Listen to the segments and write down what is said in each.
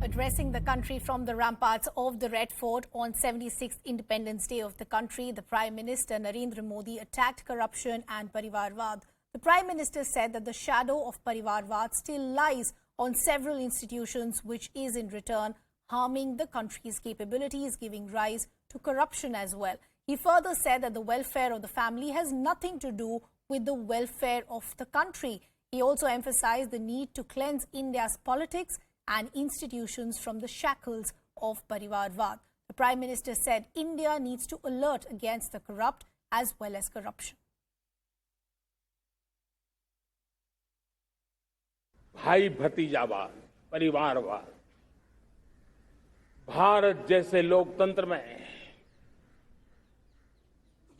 Addressing the country from the ramparts of the Red Fort on 76th Independence Day of the country, the Prime Minister Narendra Modi attacked corruption and Parivarvaad. The Prime Minister said that the shadow of Parivarvaad still lies on several institutions, which is in return harming the country's capabilities, giving rise to corruption as well. He further said that the welfare of the family has nothing to do with the welfare of the country. He also emphasized the need to cleanse India's politics and institutions from the shackles of Parivarvaad. The Prime Minister said India needs to alert against the corrupt as well as corruption. भाई भतीजावाद, परिवारवाद, भारत जैसे लोकतंत्र में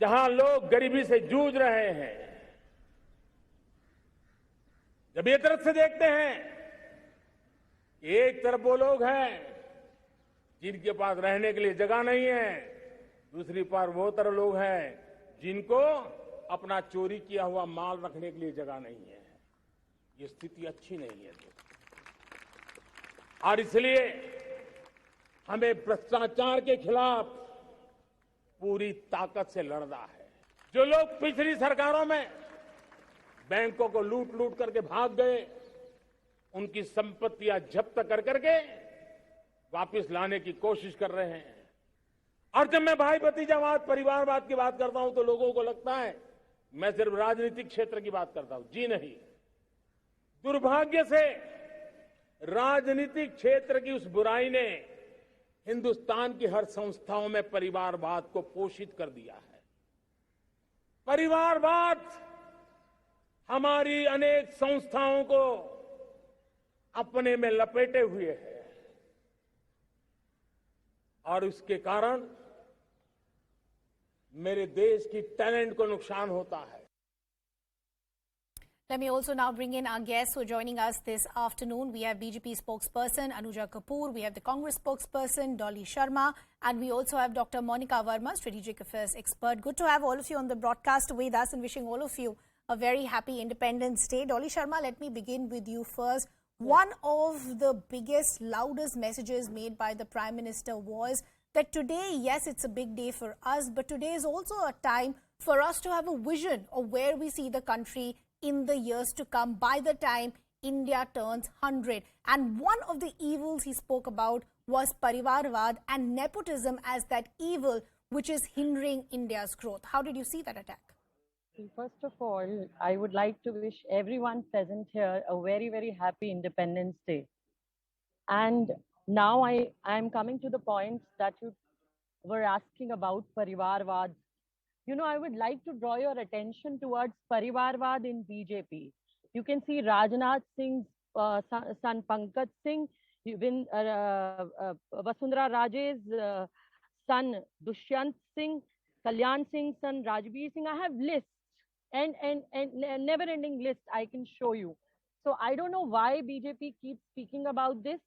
जहां लोग गरीबी से जूझ रहे हैं, जब ये तरफ से देखते हैं, एक तरफ वो लोग हैं जिनके पास रहने के लिए जगह नहीं है, दूसरी तरफ वो तरह लोग हैं जिनको अपना चोरी किया हुआ माल रखने के लिए जगह नहीं है। ये स्थिति अच्छी नहीं है और इसलिए हमें भ्रष्टाचार के खिलाफ पूरी ताकत से लड़ना है। जो लोग पिछली सरकारों में बैंकों को लूट लूट करके भाग गए, उनकी संपत्तियां जब्त कर करके वापस लाने की कोशिश कर रहे हैं। और जब मैं भाई भतीजावाद, परिवारवाद की बात करता हूं तो लोगों को लगता है मैं सिर्फ राजनीतिक क्षेत्र की बात करता हूं। जी नहीं, दुर्भाग्य से राजनीतिक क्षेत्र की उस बुराई ने हिंदुस्तान की हर संस्थाओं में परिवारवाद को पोषित कर दिया है। परिवारवाद हमारी अनेक संस्थाओं को अपने में लपेटे हुए है और इसके कारण मेरे देश की टैलेंट को नुकसान होता है। Let me also now bring in our guests who are joining us this afternoon. We have BJP spokesperson Anuja Kapur, we have the Congress spokesperson Dolly Sharma, and we also have Dr. Monica Verma, strategic affairs expert. Good to have all of you on the broadcast with us and wishing all of you a very happy Independence Day. Dolly Sharma, let me begin with you first. One of the biggest, loudest messages made by the Prime Minister was that today, yes, it's a big day for us, but today is also a time for us to have a vision of where we see the country in the years to come by the time India turns 100. And one of the evils he spoke about was Parivarvaad and nepotism as that evil which is hindering India's growth. How did you see that attack? First of all, I would like to wish everyone present here a very, very happy Independence Day. And now I am coming to the point that you were asking about Parivarvaad. You know, I would like to draw your attention towards Parivarvaad in BJP. You can see Rajnath Singh's son Pankaj Singh, even Vasundhara Raje's son Dushyant Singh, Kalyan Singh's son Rajveer Singh. I have lists and never-ending list I can show you. So I don't know why BJP keeps speaking about this.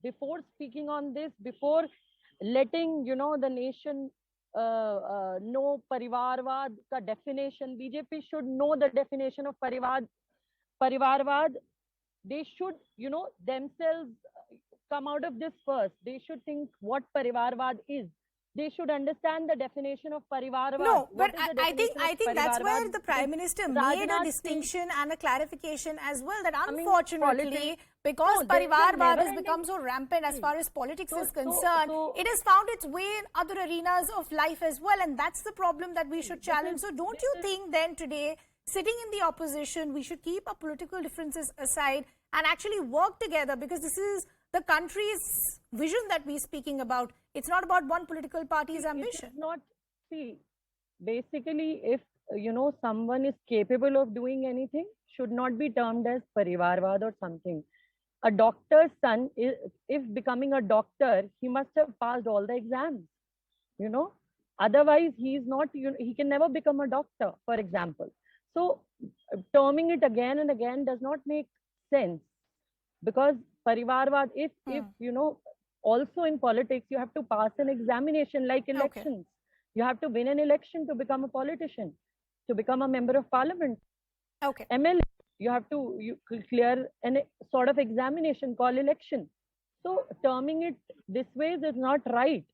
Before speaking on this, before letting, you know, the nation know Parivarvaad ka definition, BJP should know the definition of Parivarvaad. They should, you know, themselves come out of this first. They should think what Parivarvaad is. They should understand the definition of Parivarvaad. No, but I think that's where the Prime Minister made a distinction and a clarification as well, that unfortunately, because Parivarvaad has become so rampant as far as politics is concerned, it has found its way in other arenas of life as well, and that's the problem that we should challenge. So don't you think then today, sitting in the opposition, we should keep our political differences aside and actually work together, because this is the country's vision that we're speaking about. It's not about one political party's ambition. It is not, see, basically, if, you know, someone is capable of doing anything, should not be termed as Parivarvaad or something. A doctor's son, if becoming a doctor, he must have passed all the exams, you know. Otherwise, he is not, he can never become a doctor, for example. So, terming it again and again does not make sense, because Parivarvaad, if you know, also in politics, you have to pass an examination like elections. You have to win an election to become a politician, to become a member of parliament. MLA, you have to clear a sort of examination called election. So terming it this way is not right.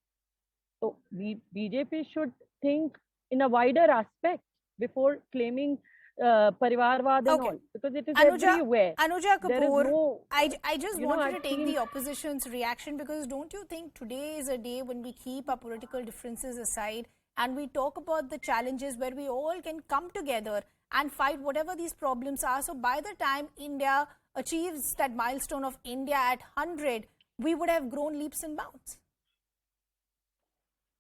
So BJP should think in a wider aspect before claiming Parivarvaad and Okay. all, because it is Anuja, everywhere. Anuja There is Kapur, no, I just wanted I've to take seen. the opposition's reaction, because don't you think today is a day when we keep our political differences aside and we talk about the challenges where we all can come together and fight whatever these problems are? So by the time India achieves that milestone of India at 100, we would have grown leaps and bounds.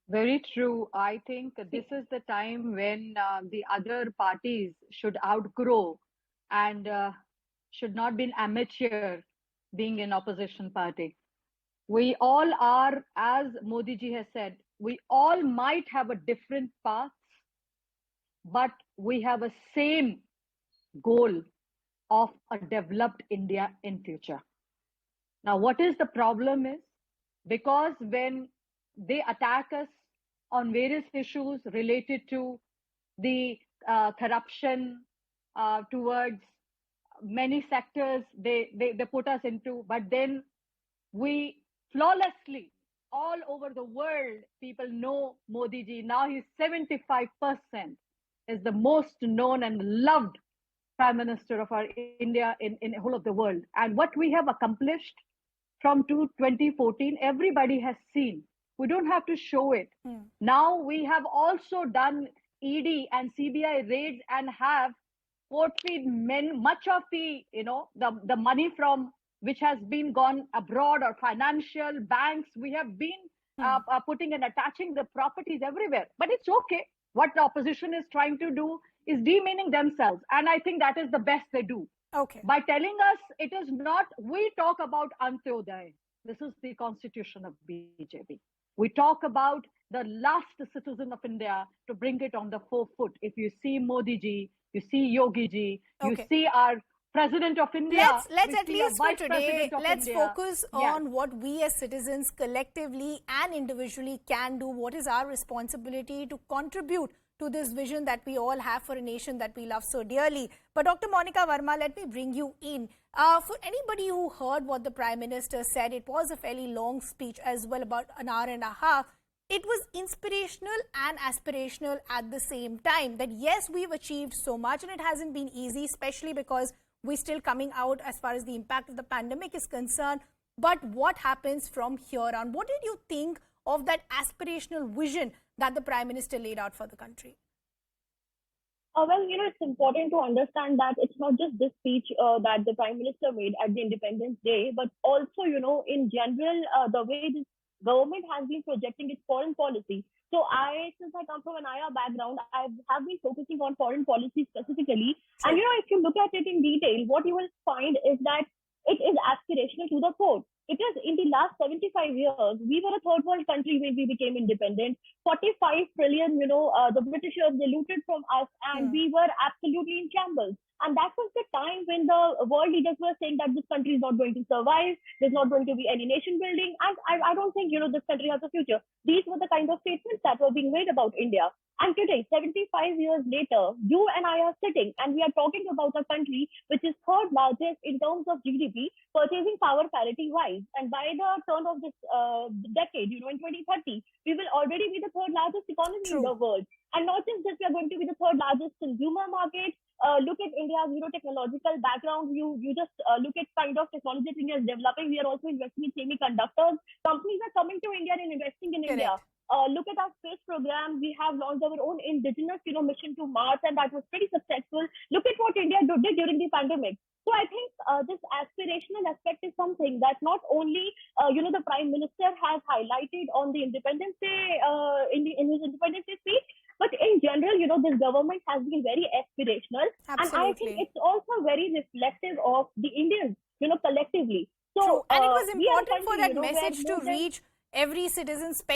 Very true. I think this is the time when the other parties should outgrow and should not be an amateur being an opposition party. We all are, as Modi ji has said, we all might have a different path, but we have a same goal of a developed India in future. Now, what is the problem is, because when they attack us on various issues related to the corruption towards many sectors, they put us into, but then we flawlessly, all over the world, people know Modi ji. Now he's 75% is the most known and loved Prime Minister of our India in the whole of the world. And what we have accomplished from 2014, everybody has seen. We don't have to show it. Now we have also done ED and CBI raids and have portrayed much of the, the money from which has been gone abroad, or financial banks. We have been putting and attaching the properties everywhere. But it's okay. What the opposition is trying to do is demeaning themselves. And I think that is the best they do. Okay. By telling us it is not, we talk about Antyodaya. This is the constitution of BJP. We talk about the last citizen of India to bring it on the forefoot. If you see Modi ji, you see Yogi ji, you see our President of India. Let's at least for today, let's India. focus on what we as citizens collectively and individually can do. What is our responsibility to contribute to this vision that we all have for a nation that we love so dearly? But Dr. Monica Verma, let me bring you in. For anybody who heard what the Prime Minister said, it was a fairly long speech as well, about an hour and a half. It was inspirational and aspirational at the same time, that yes, we've achieved so much and it hasn't been easy, especially because we're still coming out as far as the impact of the pandemic is concerned. But what happens from here on? What did you think of that aspirational vision that the Prime Minister laid out for the country? Well, it's important to understand that it's not just this speech that the Prime Minister made at the Independence Day, but also, in general, the way this government has been projecting its foreign policy. So since I come from an IR background, I have been focusing on foreign policy specifically. Sure. And, if you look at it in detail, what you will find is that it is aspirational to the core. It is in the last 75 years, we were a third world country when we became independent. 45 trillion, the Britishers, they looted from us, and we were absolutely in shambles. And that was the time when the world leaders were saying that this country is not going to survive, there's not going to be any nation building, and I don't think, this country has a future. These were the kind of statements that were being made about India. And today, 75 years later, you and I are sitting and we are talking about a country which is third largest in terms of GDP, purchasing power parity wise. And by the turn of this decade, in 2030, we will already be the third largest economy in the world. And not just this, we are going to be the third largest consumer market. Look at India's technological background. You just look at kind of technology that India is developing. We are also investing in semiconductors. Companies are coming to India and investing in India. Look at our space program. We have launched our own indigenous, mission to Mars, and that was pretty successful. Look at what India did during the pandemic. So I think this aspirational aspect is something that not only, the Prime Minister has highlighted on the Independence Day, in his Independence Day speech, but in general, this government has been very aspirational. Absolutely. And I think it's also very reflective of the Indians, collectively. So, true. And it was we are a important for country, that message to where reach every citizen,